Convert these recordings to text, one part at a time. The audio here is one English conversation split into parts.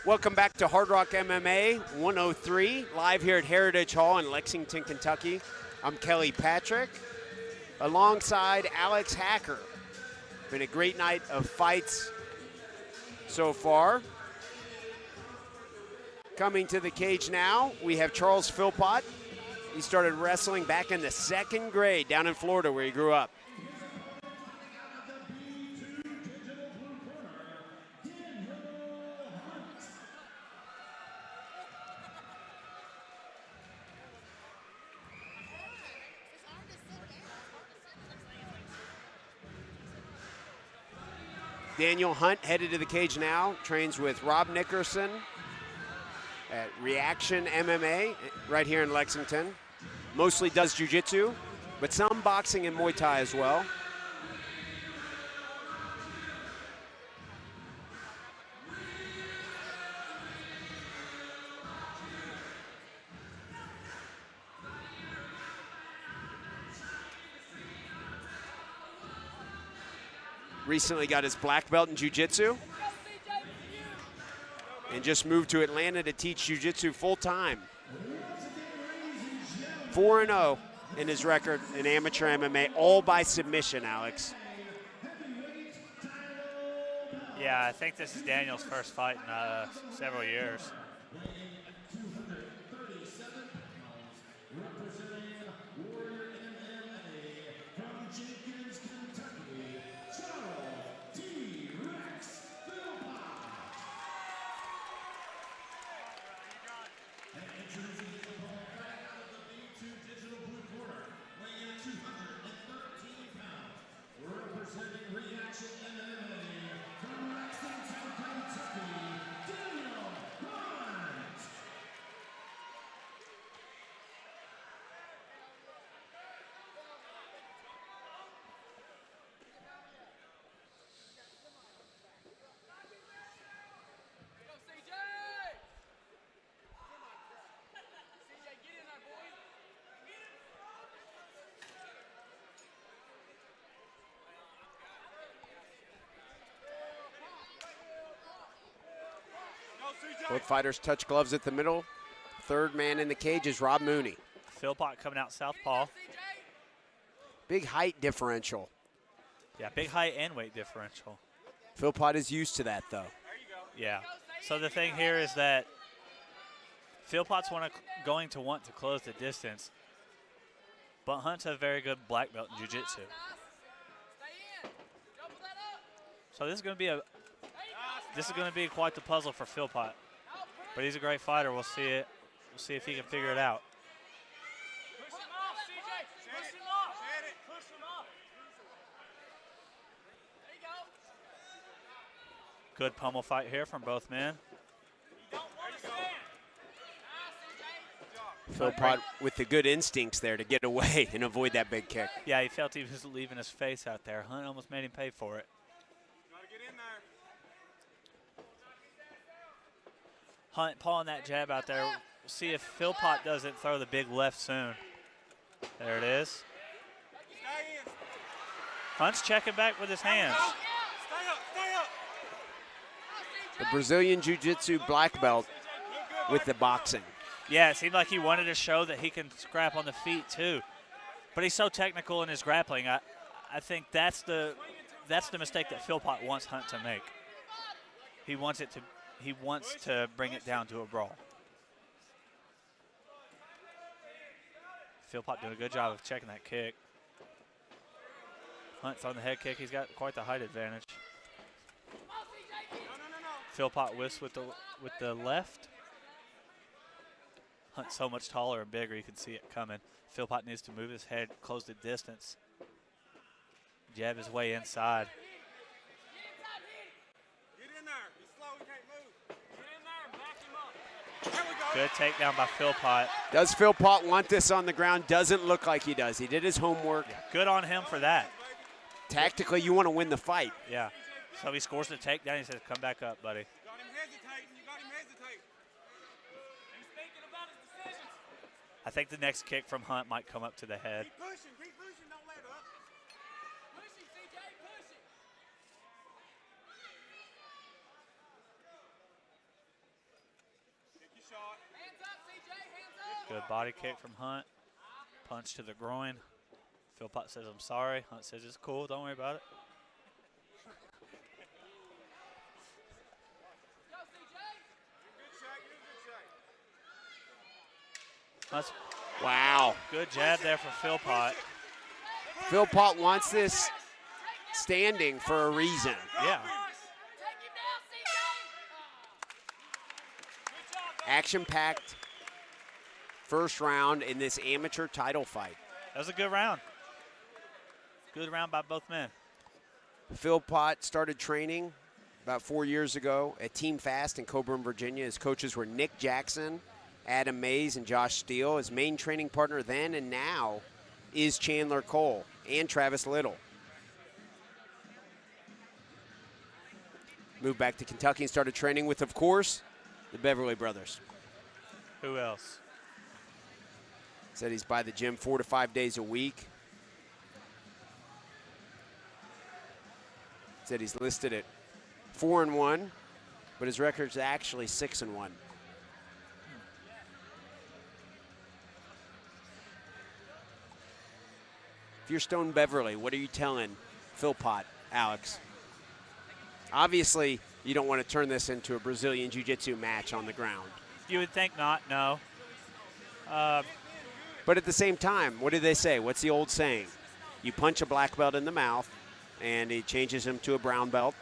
Welcome back to Hardrock MMA 103, live here at Heritage Hall in Lexington, Kentucky. I'm Kelly Patrick, alongside Alex Hacker. Been a great night of fights so far. Coming to the cage now, we have Charles Philpot. He started wrestling back in the second grade down in Florida where he grew up. Daniel Hunt headed to the cage now, trains with Rob Nickerson at Reaction MMA right here in Lexington. Mostly does jiu-jitsu, but some boxing and Muay Thai as well. Recently got his black belt in jiu-jitsu and just moved to Atlanta to teach jiu-jitsu full-time. 4-0 in his record in amateur MMA, all by submission, Alex. Yeah, I think this is Daniel's first fight in several years. Both fighters touch gloves at the middle. Third man in the cage is Rob Mooney. Philpot coming out southpaw. Big height differential. Yeah, big height and weight differential. Philpot is used to that, though. Yeah. So the thing here is that Philpot's going to want to close the distance, but Hunt's a very good black belt in jiu-jitsu. So this is going to be quite the puzzle for Philpot. But he's a great fighter. We'll see it. We'll see if he can figure it out. Push him off, CJ. Push him off. Push him off. There you go. Good pummel fight here from both men. You don't want to stand. Philpot with the good instincts there to get away and avoid that big kick. Yeah, he felt he was leaving his face out there. Hunt almost made him pay for it. Got to get in there. Hunt pulling that jab out there. We'll see if Philpot doesn't throw the big left soon. There it is. Stay in. Hunt's checking back with his hands. Stay up. Stay up. The Brazilian Jiu-Jitsu black belt with the boxing. Yeah, it seemed like he wanted to show that he can scrap on the feet too. But he's so technical in his grappling. I think that's the mistake that Philpot wants Hunt to make. He wants to bring it down to a brawl. Philpot doing a good job of checking that kick. Hunt throwing the head kick. He's got quite the height advantage. Philpot whiffs with the left. Hunt's so much taller and bigger, you can see it coming. Philpot needs to move his head, close the distance. Jab his way inside. Good takedown by Philpot. Does Philpot want this on the ground? Doesn't look like he does. He did his homework. Yeah, good on him for that. Tactically, you want to win the fight. Yeah. So he scores the takedown. He says, come back up, buddy. You got him hesitating. You got him hesitating. He's thinking about his decisions. I think the next kick from Hunt might come up to the head. Keep pushing. Don't let up. Push him, CJ. Push him. body kick from Hunt. Punch to the groin. Philpot says, I'm sorry. Hunt says, it's cool. Don't worry about it. Hunt's Wow. good jab there for Philpot. Philpot wants this standing for a reason. Yeah. Action-packed first round in this amateur title fight. That was a good round. Good round by both men. Philpot started training about 4 years ago at Team Fast in Coburn, Virginia. His coaches were Nick Jackson, Adam Mays, and Josh Steele. His main training partner then and now is Chandler Cole and Travis Little. Moved back to Kentucky and started training with, of course, the Beverly brothers. Who else? Said he's by the gym 4 to 5 days a week. Said he's listed at 4-1, but his record's actually 6-1. If you're Stone Beverly, what are you telling Philpot, Alex? Obviously, you don't want to turn this into a Brazilian Jiu-Jitsu match on the ground. You would think not, no. But at the same time, what do they say? What's the old saying? You punch a black belt in the mouth, and it changes him to a brown belt.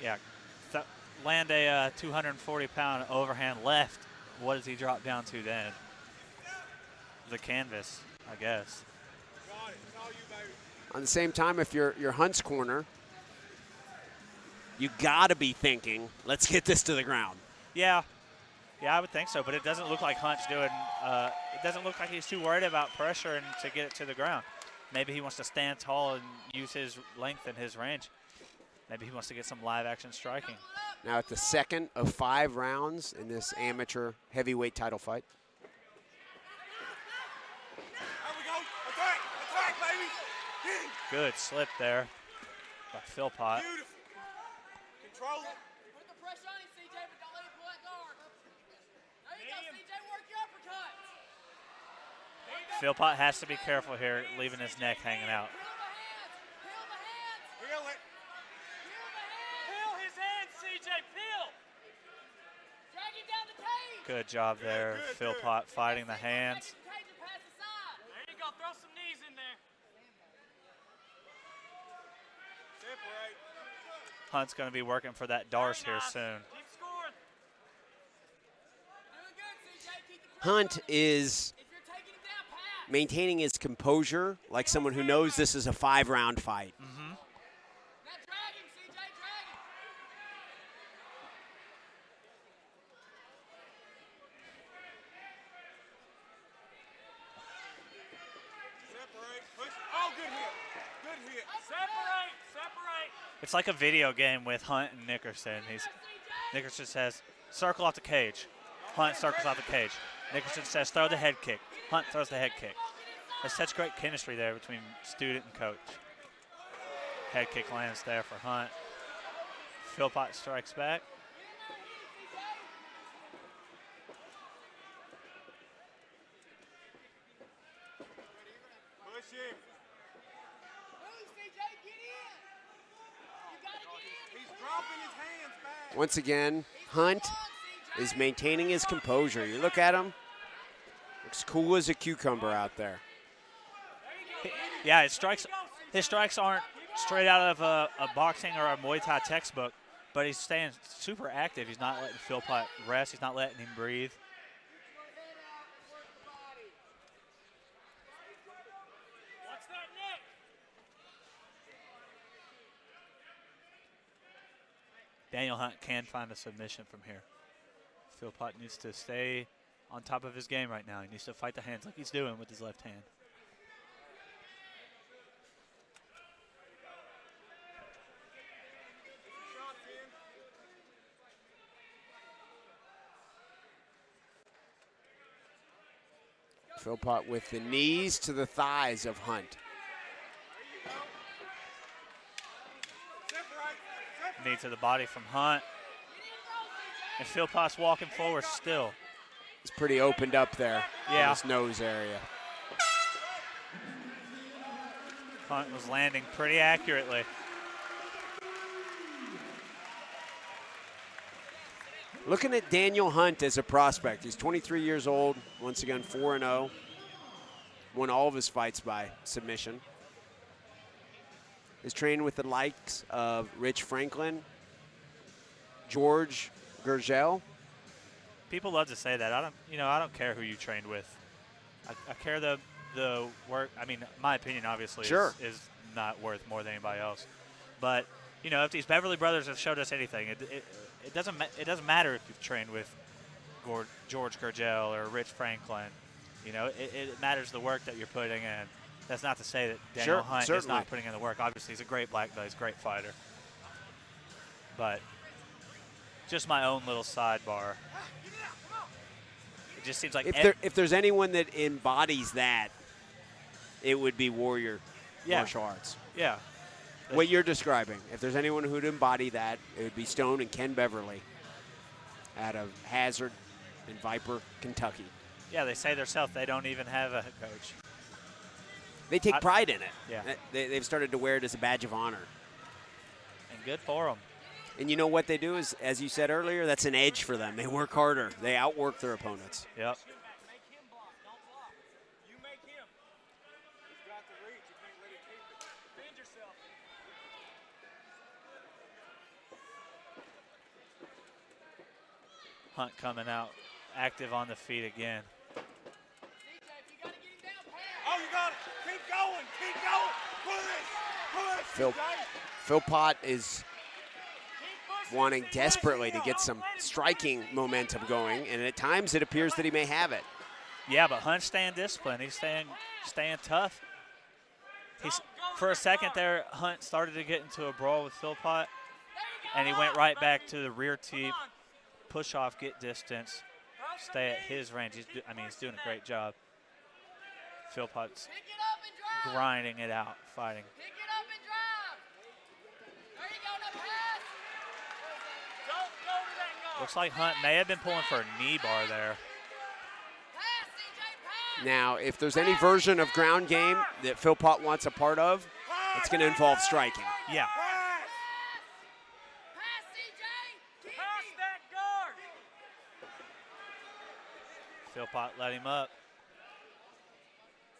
Yeah. Land a 240-pound overhand left. What does he drop down to then? The canvas, I guess. On the same time, if you're Hunt's corner, you got to be thinking, let's get this to the ground. Yeah. Yeah, I would think so, but it doesn't look like Hunt's doing it doesn't look like he's too worried about pressure and to get it to the ground. Maybe he wants to stand tall and use his length and his range. Maybe he wants to get some live action striking. Now at the second of 5 rounds in this amateur heavyweight title fight. There we go. Attack. Attack, baby. Get him. Good slip there by Philpot. Beautiful. Control it. Put the pressure on him, CJ, but don't let him pull that guard. There you go, CJ, work your uppercuts. There you go. Philpot has to be careful here, leaving his neck hanging out. Peel the hands. Peel the hands. Peel it. Peel the hands. Peel his hands, CJ. Peel. Drag him down the cage. Good job there, good, Philpot fighting the hands. Cage and pass the side. There you go. Throw some knees in there. Separate. Hunt's going to be working for that Darce here soon. Keep scoring. Doing good, CJ. Keep the pressure Hunt on him. is If you're taking him down, pass. maintaining his composure like someone who knows this is a 5-round fight. Now drag him, CJ. Drag him. Separate. Push. Oh, good hit. Good hit. Separate. Separate. It's like a video game with Hunt and Nickerson. Nickerson says, circle off the cage. Hunt circles off the cage. Nickerson says, throw the head kick. Hunt throws the head kick. There's such great chemistry there between student and coach. Head kick lands there for Hunt. Philpot strikes back. Push him. Move, CJ. Get in. You got to get in. He's dropping his hands back. Once again, Hunt is maintaining his composure. You look at him, looks cool as a cucumber out there. Yeah, his strikes aren't straight out of a boxing or a Muay Thai textbook, but he's staying super active. He's not letting Philpot rest. He's not letting him breathe. Watch that neck. Daniel Hunt can find a submission from here. Philpot needs to stay on top of his game right now. He needs to fight the hands like he's doing with his left hand. Shots in. Philpot with the knees to the thighs of Hunt. Knee to the body from Hunt. And Philpot's walking forward still. It's pretty opened up there in Yeah. his nose area. Hunt was landing pretty accurately. Looking at Daniel Hunt as a prospect. He's 23 years old, once again 4-0. Won all of his fights by submission. Is trained with the likes of Rich Franklin, George Gurgel. People love to say that. I don't care who you trained with. I care the work. I mean, my opinion obviously Sure. is not worth more than anybody else. But if these Beverly brothers have showed us anything, it doesn't matter if you've trained with George Gurgel or Rich Franklin. It matters the work that you're putting in. That's not to say that Daniel Sure, Hunt is certainly. not putting in the work. Obviously, he's a great black belt. He's a great fighter. But just my own little sidebar. It just seems like If there's anyone that embodies that, it would be Warrior martial arts. Yeah. What you're describing. If there's anyone who'd embody that, it would be Stone and Ken Beverly out of Hazard and Viper, Kentucky. Yeah, they say themselves they don't even have a head coach. They take pride in it. Yeah. They've started to wear it as a badge of honor. And good for them. And you know what they do is, as you said earlier, that's an edge for them. They work harder. They outwork their opponents. Yep. Make him block, don't block. You make him. He's got the reach. You can't let him keep it. Defend yourself. Hunt coming out active on the feet again. CJ, if you gotta get him down, pass. Oh, you got it. Keep going. Keep going. Push. Phil, CJ. Philpot is Keep pushing, wanting CJ. desperately to get some striking momentum going, and at times it appears that he may have it. Yeah, but Hunt's staying disciplined. He's staying tough. For a second there, Hunt started to get into a brawl with Philpot, and he went right back to the rear teep, push off, get distance, stay at his range. He's doing a great job. Philpot's Pick it up and drive. grinding it out, fighting. Pick it up and drive. There you go, now pass. Don't go to that guard. Looks like Hunt may have been pulling for a knee bar there. Pass, CJ, pass. Now, if there's any version of ground game that Philpot wants a part of, it's going to involve striking. Yeah. Pass. Pass, CJ. Keep Pass him. that guard. Philpot let him up.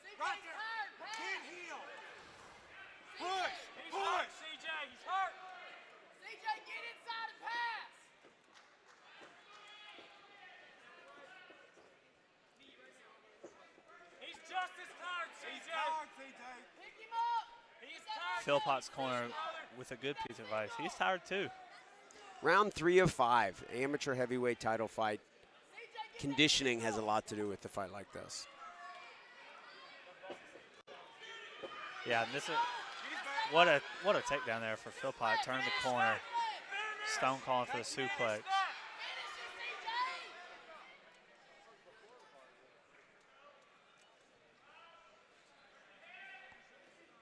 CJ's Right there. hurt, pass. Hit him. Push. He's Push. CJ, he's hurt. CJ, get inside and pass. He's just as tired, CJ. He's tired, CJ. Pick him up. He's tired. Philpot's corner with a good piece of advice. He's tired too. Round 3 of 5, amateur heavyweight title fight. CJ, get Conditioning has a lot to do with a fight like this. Yeah, and this is what a takedown there for Philpot. Turned the corner. Stone calling for the suplex. finish it, CJ.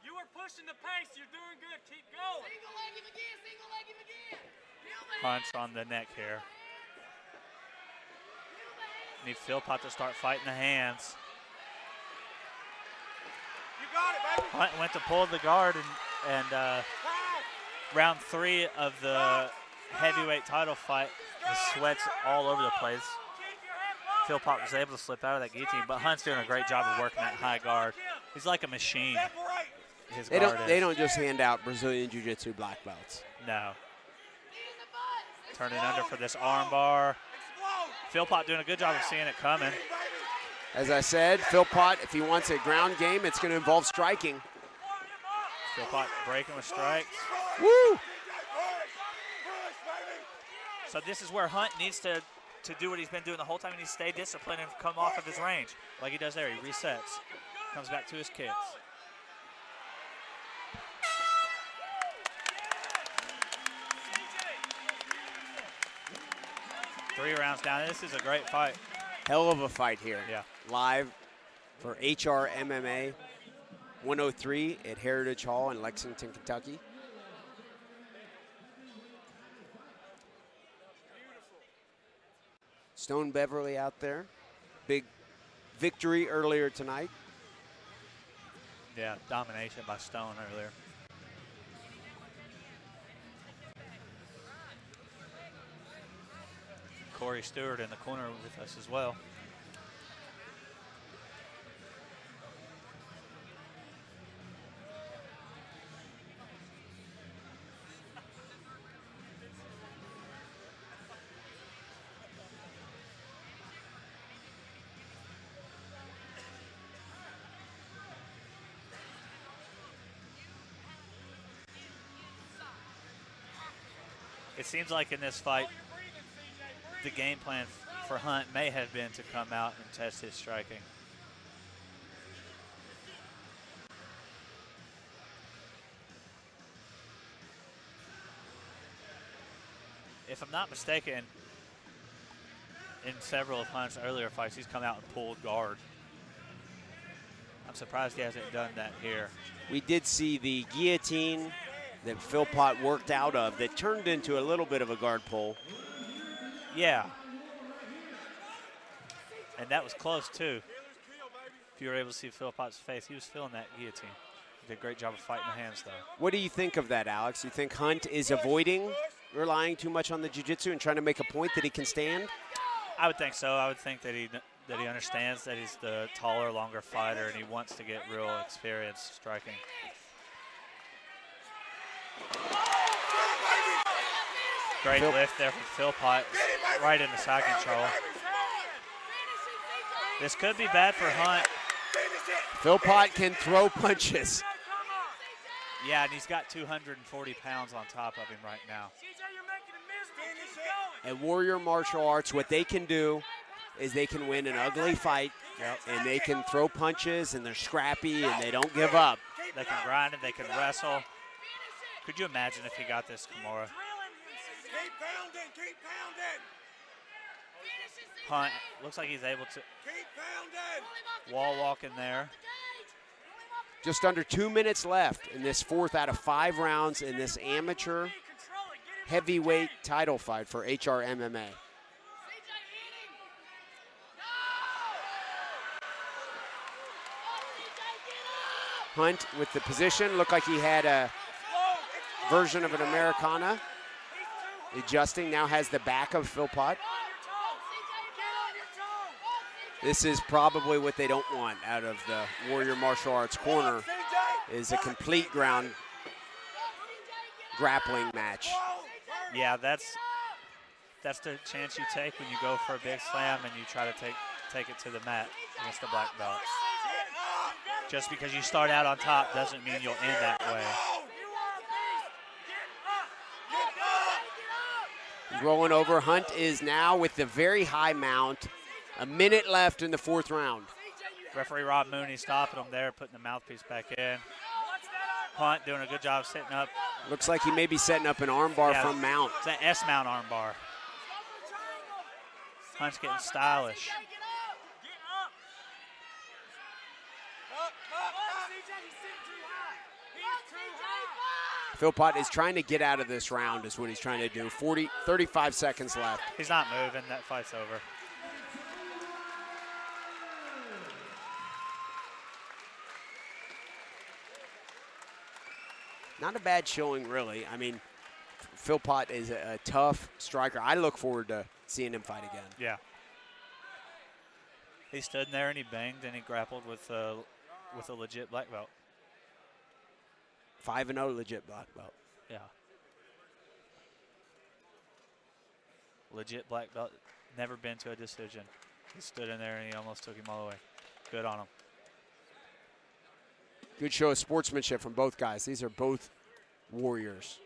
You are pushing the pace. You're doing good. Keep going. Single leg him again. Single leg him again. Feel the Punch on the neck here. Need Philpot to start fighting the hands. You got it, baby. Hunt went to pull the guard, and Pass. round 3 of the heavyweight title fight, the sweat's all over the place. Keep your head low. Philpot was able to slip out of that guillotine, but Hunt's doing a great job of working that high guard. He's like a machine. Separate. His They guard they is. don't just hand out Brazilian Jiu-Jitsu black belts. No. knee in the butt. Turning under for this arm bar. Explode. Philpot doing a good job of seeing it coming. Baby. As I said, Philpot, if he wants a ground game, it's going to involve striking. Warm him up. Philpot breaking with strikes. Woo! Push. Push, baby. So this is where Hunt needs to do what he's been doing the whole time. He needs to stay disciplined and come off of his range. Like he does there. He resets. Comes back to his kicks. CJ. 3 rounds down. This is a great fight. Hell of a fight here. Yeah. Live for HR MMA 103 at Heritage Hall in Lexington, Kentucky. Stone Beverly out there. big victory earlier tonight. Yeah, domination by Stone earlier. Corey Stewart in the corner with us as well. It seems like in this fight, the game plan for Hunt may have been to come out and test his striking. If I'm not mistaken, in several of Hunt's earlier fights, he's come out and pulled guard. I'm surprised he hasn't done that here. We did see the guillotine that Philpot worked out of that turned into a little bit of a guard pull. Yeah. And that was close, too. If you were able to see Philpot's face, he was feeling that guillotine. He did a great job of fighting the hands, though. What do you think of that, Alex? You think Hunt is avoiding relying too much on the jiu-jitsu and trying to make a point that he can stand? I would think so. I would think that he understands that he's the taller, longer fighter, and he wants to get real experience striking. Great lift there from Philpot, right into side control. This could be bad for Hunt. Philpot can throw punches. Yeah, and he's got 240 pounds on top of him right now. At Warrior Martial Arts, what they can do is they can win an ugly fight, and they can throw punches, and they're scrappy, and they don't give up. They can grind it, they can wrestle. Could you imagine if he got this Kimura? Keep pounding, keep pounding. Hunt looks like he's able to Keep pounding. wall walk in there. Just under 2 minutes left in this 4th out of 5 rounds in this amateur heavyweight title fight for HR MMA. Hunt with the position, looked like he had a version of an Americana. Adjusting, now has the back of Philpot. This is probably what they don't want out of the Warrior Martial Arts corner, is a complete ground grappling match. Yeah, that's the chance you take when you go for a big slam and you try to take it to the mat against the black belt. Just because you start out on top doesn't mean you'll end that way. Rolling over, Hunt is now with the very high mount. A minute left in the 4th round. Referee Rob Mooney stopping him there, putting the mouthpiece back in. Hunt doing a good job setting up. Looks like he may be setting up an armbar from mount. It's an S-mount armbar. Hunt's getting stylish. Philpot is trying to get out of this round is what he's trying to do. 35 seconds left. He's not moving. That fight's over. Not a bad showing, really. I mean, Philpot is a tough striker. I look forward to seeing him fight again. Yeah. He stood in there and he banged and he grappled with a legit black belt. 5-0 legit black belt. Yeah. Legit black belt. Never been to a decision. He stood in there and he almost took him all the way. Good on him. Good show of sportsmanship from both guys. These are both warriors.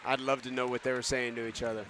I'd love to know what they were saying to each other.